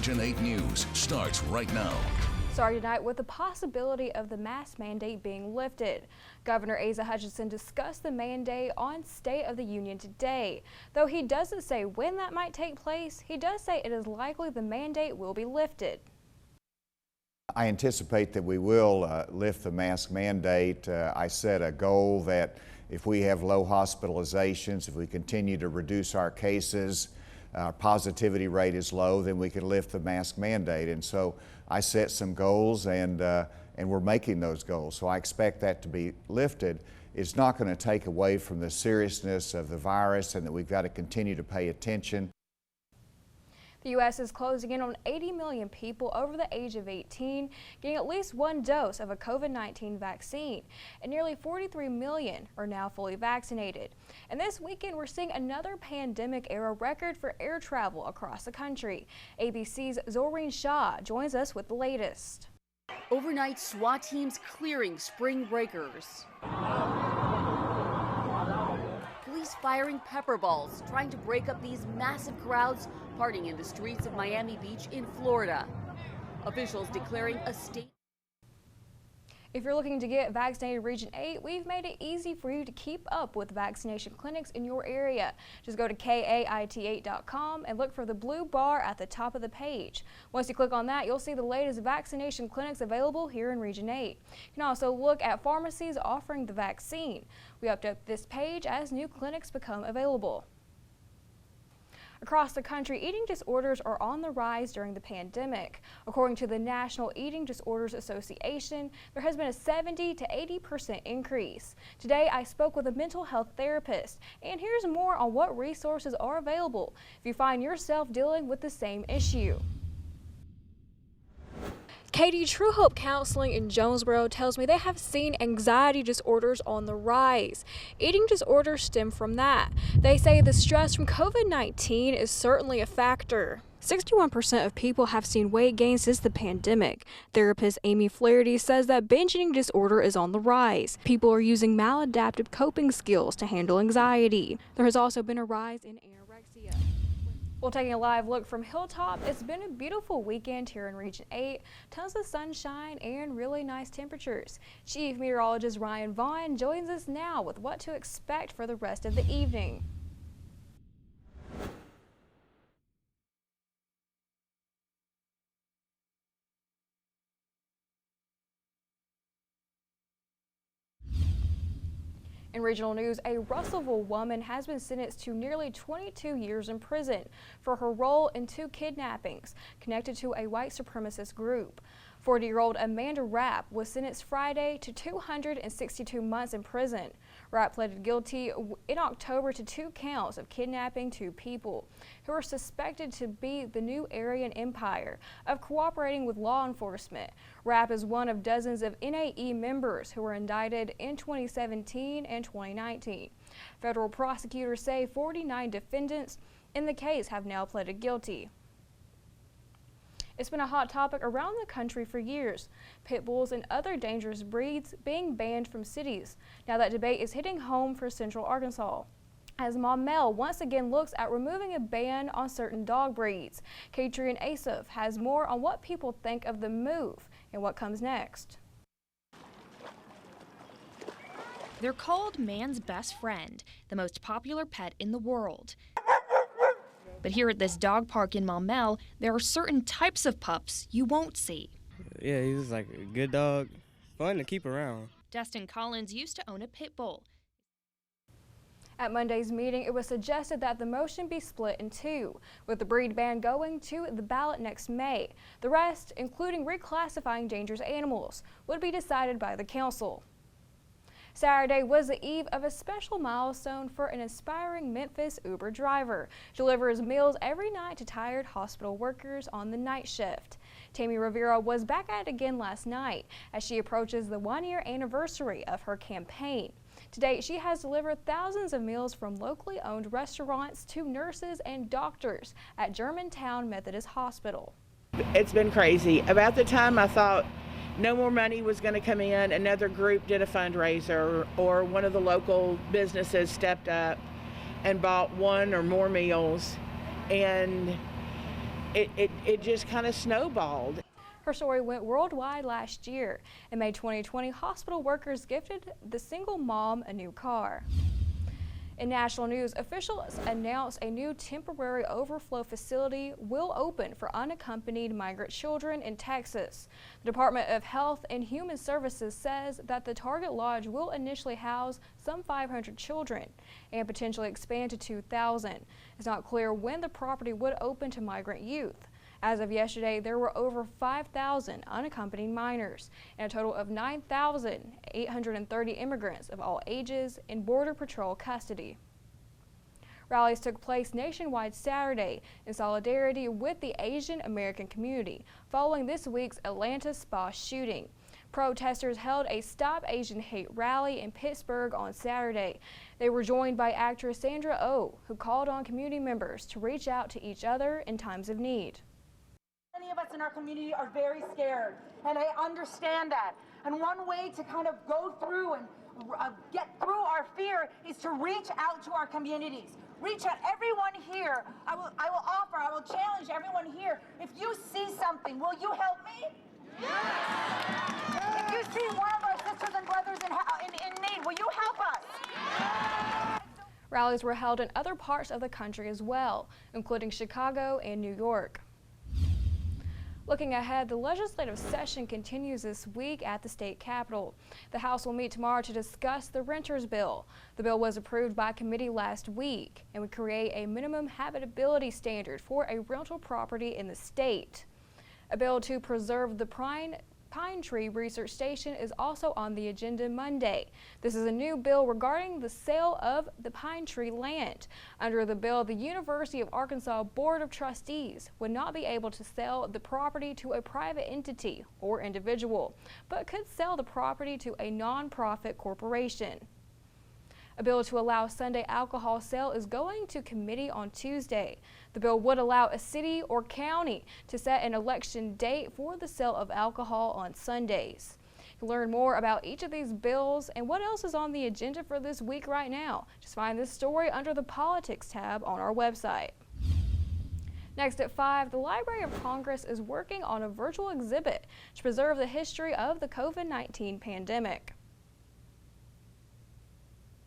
Region 8 News starts right now. Starting tonight with the possibility of the mask mandate being lifted. Governor Asa Hutchinson discussed the mandate on State of the Union today. Though he doesn't say when that might take place, he does say it is likely the mandate will be lifted. I anticipate that we will lift the mask mandate. I set a goal that if we have low hospitalizations, if we continue to reduce our cases, our positivity rate is low, then we can lift the mask mandate. And so I set some goals, and we're making those goals. So I expect that to be lifted. It's not going to take away from the seriousness of the virus, and that we've got to continue to pay attention. The U.S. is closing in on 80 million people over the age of 18 getting at least one dose of a COVID-19 vaccine, and nearly 43 million are now fully vaccinated. And this weekend, we're seeing another pandemic-era record for air travel across the country. ABC's Zoreen Shah joins us with the latest. Overnight SWAT teams clearing spring breakers. Police firing pepper balls, trying to break up these massive crowds partying in the streets of Miami Beach in Florida. Officials declaring a state. If you're looking to get vaccinated Region 8, we've made it easy for you to keep up with vaccination clinics in your area. Just go to KAIT8.com and look for the blue bar at the top of the page. Once you click on that, you'll see the latest vaccination clinics available here in Region 8. You can also look at pharmacies offering the vaccine. We update this page as new clinics become available. Across the country, eating disorders are on the rise during the pandemic. According to the National Eating Disorders Association, there has been a 70 to 80% increase. Today, I spoke with a mental health therapist, and here's more on what resources are available if you find yourself dealing with the same issue. Katie, True Hope Counseling in Jonesboro tells me they have seen anxiety disorders on the rise. Eating disorders stem from that. They say the stress from COVID-19 is certainly a factor. 61% of people have seen weight gain since the pandemic. Therapist Amy Flaherty says that binge eating disorder is on the rise. People are using maladaptive coping skills to handle anxiety. There has also been a rise in anorexia. Well, taking a live look from Hilltop, it's been a beautiful weekend here in Region 8. Tons of sunshine and really nice temperatures. Chief Meteorologist Ryan Vaughn joins us now with what to expect for the rest of the evening. In regional news, a Russellville woman has been sentenced to nearly 22 years in prison for her role in 2 kidnappings connected to a white supremacist group. 40-year-old Amanda Rapp was sentenced Friday to 262 months in prison. Rapp pleaded guilty in October to 2 counts of kidnapping 2 people who are suspected to be the new Aryan Empire of cooperating with law enforcement. Rapp is one of dozens of NAE members who were indicted in 2017 and 2019. Federal prosecutors say 49 defendants in the case have now pleaded guilty. It's been a hot topic around the country for years. Pit bulls and other dangerous breeds being banned from cities. Now that debate is hitting home for Central Arkansas, as Maumelle once again looks at removing a ban on certain dog breeds. Katrina Asaf has more on what people think of the move and what comes next. They're called man's best friend, the most popular pet in the world. But here at this dog park in Maumelle, there are certain types of pups you won't see. Yeah, he was like a good dog, fun to keep around. Dustin Collins used to own a pit bull. At Monday's meeting, it was suggested that the motion be split in 2, with the breed ban going to the ballot next May. The rest, including reclassifying dangerous animals, would be decided by the council. Saturday was the eve of a special milestone for an aspiring Memphis Uber driver. Delivers meals every night to tired hospital workers on the night shift. Tammy Rivera was back at it again last night as she approaches the 1-year anniversary of her campaign. To date, she has delivered thousands of meals from locally owned restaurants to nurses and doctors at Germantown Methodist Hospital. It's been crazy. About the time I thought no more money was going to come in, another group did a fundraiser, or one of the local businesses stepped up and bought 1 or more meals, and it just kind of snowballed. Her story went worldwide last year. In May 2020, hospital workers gifted the single mom a new car. In national news, officials announced a new temporary overflow facility will open for unaccompanied migrant children in Texas. The Department of Health and Human Services says that the Target Lodge will initially house some 500 children and potentially expand to 2,000. It's not clear when the property would open to migrant youth. As of yesterday, there were over 5,000 unaccompanied minors and a total of 9,830 immigrants of all ages in Border Patrol custody. Rallies took place nationwide Saturday in solidarity with the Asian American community following this week's Atlanta spa shooting. Protesters held a Stop Asian Hate rally in Pittsburgh on Saturday. They were joined by actress Sandra Oh, who called on community members to reach out to each other in times of need. Many of us in our community are very scared, and I understand that. And one way to kind of go through and get through our fear is to reach out to our communities. Reach out, everyone here. I will challenge everyone here. If you see something, will you help me? Yes! If you see one of our sisters and brothers in need, will you help us? Yes! Rallies were held in other parts of the country as well, including Chicago and New York. Looking ahead, the legislative session continues this week at the state capitol. The House will meet tomorrow to discuss the renters bill. The bill was approved by committee last week and would create a minimum habitability standard for a rental property in the state. A bill to preserve the Pine Tree Research Station is also on the agenda Monday. This is a new bill regarding the sale of the Pine Tree land. Under the bill, the University of Arkansas Board of Trustees would not be able to sell the property to a private entity or individual, but could sell the property to a nonprofit corporation. A bill to allow Sunday alcohol sale is going to committee on Tuesday. The bill would allow a city or county to set an election date for the sale of alcohol on Sundays. You can learn more about each of these bills and what else is on the agenda for this week right now. Just find this story under the Politics tab on our website. Next at 5, the Library of Congress is working on a virtual exhibit to preserve the history of the COVID-19 pandemic.